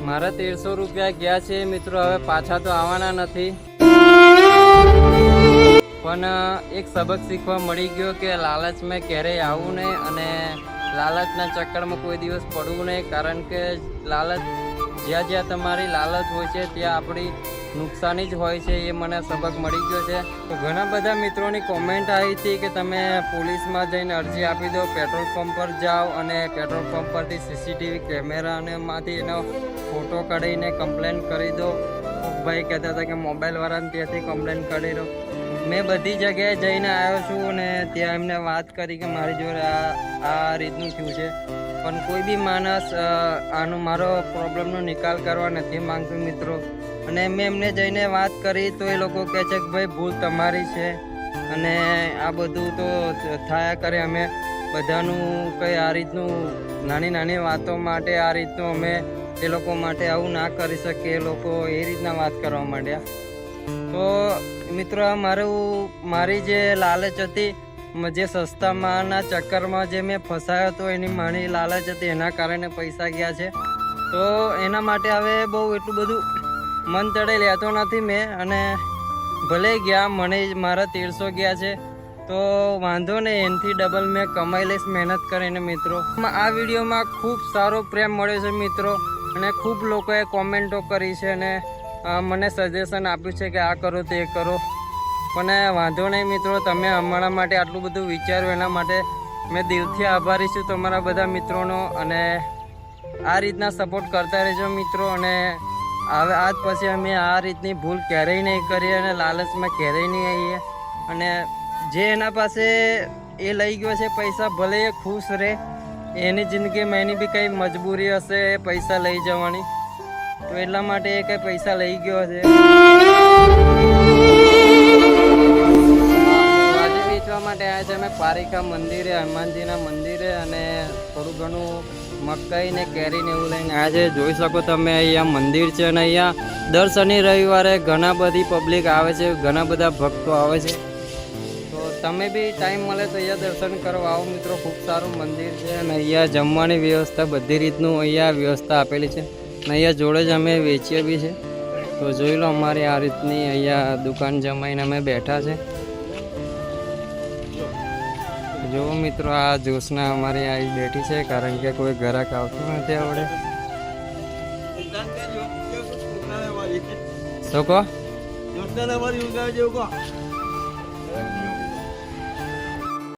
મારા 1300 રૂપિયા ગયા છે મિત્રો, હવે પાછા તો આવવાના નથી, પણ એક સબક શીખવા મળી ગયો કે લાલચમાં ક્યારેય આવવું નહીં અને લાલચના ચક્કરમાં કોઈ દિવસ પડવું નહીં, કારણ કે લાલચ જ્યાં જ્યાં તમારી લાલચ હોય છે ત્યાં આપણી નુકસાની જ હોય છે, એ મને સબક મળી ગયો છે. તો ઘણા બધા મિત્રોની કોમેન્ટ આવી હતી કે તમે પોલીસમાં જઈને અરજી આપી દો, પેટ્રોલ પંપ પર જાઓ અને પેટ્રોલ પંપ પરથી સીસીટીવી કેમેરામાંથી એનો ફોટો કાઢીને કમ્પ્લેન કરી દો. ભાઈ કહેતા હતા કે મોબાઈલવાળાને ત્યાંથી કમ્પ્લેન કરી દો. મેં બધી જગ્યાએ જઈને આવ્યો છું અને ત્યાં એમને વાત કરી કે મારી જોડે આ રીતનું થયું છે, પણ કોઈ બી માણસ આનો મારો પ્રોબ્લેમનો નિકાલ કરવા નથી માંગતું મિત્રો. અને મેં એમને જઈને વાત કરી તો એ લોકો કહે છે કે ભાઈ ભૂલ તમારી છે અને આ બધું તો થયા કરે, અમે બધાનું કંઈ આ રીતનું નાની નાની વાતો માટે આ રીતનું અમે એ લોકો માટે આવું ના કરી શકીએ, એ લોકો એ રીતના વાત કરવા માંડ્યા. તો મિત્રો મારી જે લાલચ હતી, જે સસ્તામાંના ચક્કરમાં જે મેં ફસાયો હતો, એની મારી લાલચ હતી, એના કારણે પૈસા ગયા છે. તો એના માટે હવે બહુ એટલું બધું મન ચડે લેતો નથી મેં, અને ભલે ગયા મને મારા 1300 ગયા છે તો વાંધો નહીં, એનાથી ડબલ મેં કમાઈ લઈશ મહેનત કરીને મિત્રો. આ વિડીયોમાં ખૂબ સારો પ્રેમ મળ્યો છે મિત્રો, અને ખૂબ લોકોએ કોમેન્ટો કરી છે અને મને સજેશન આપ્યું છે કે આ કરો તે કરો, પણ વાંધો નહીં મિત્રો, તમે અમારા માટે આટલું બધું વિચાર્યું એના માટે મેં દિલથી આભારી છું તમારા બધા મિત્રોનો. અને આ રીતના સપોર્ટ કરતા રહેજો મિત્રો, અને હવે આજ પછી અમે આ રીતની ભૂલ ક્યારેય નહીં કરીએ અને લાલચમાં ક્યારેય નહીં આવીએ. અને જે એના પાસે એ લઈ ગયો છે પૈસા, ભલે એ ખુશ રહે, એની જિંદગીમાં એની બી કંઈ મજબૂરી હશે પૈસા લઈ જવાની, તો એટલા માટે એ કંઈ પૈસા લઈ ગયો છે. આજે વેચવા માટે આવ્યા છે અમે પારિકા મંદિરે, હનુમાનજીના મંદિરે, અને થોડું ઘણું મકાઈ ને કેરીને એવું લઈને આવ્યા છે. જોઈ શકો તમે અહીંયા મંદિર છે, અને અહીંયા દર શનિ રવિવારે ઘણા બધી પબ્લિક આવે છે, ઘણા બધા ભક્તો આવે છે. તો તમે બી ટાઈમ મળે તો અહીંયા દર્શન કરવા આવો મિત્રો, ખૂબ સારું મંદિર છે. અને અહીંયા જમવાની વ્યવસ્થા બધી રીતનું અહીંયા વ્યવસ્થા આપેલી છે, અને અહીંયા જોડે જ અમે વેચીએ બી છે. તો જોઈ લો અમારી આ રીતની અહીંયા દુકાન જમાઈને અમે બેઠા છે. જો મિત્રો આ જ્યોત્સના અમારી આવી બેઠી છે, કારણ કે કોઈ ગ્રાહક આવતું નથી આવડે. શું કહો?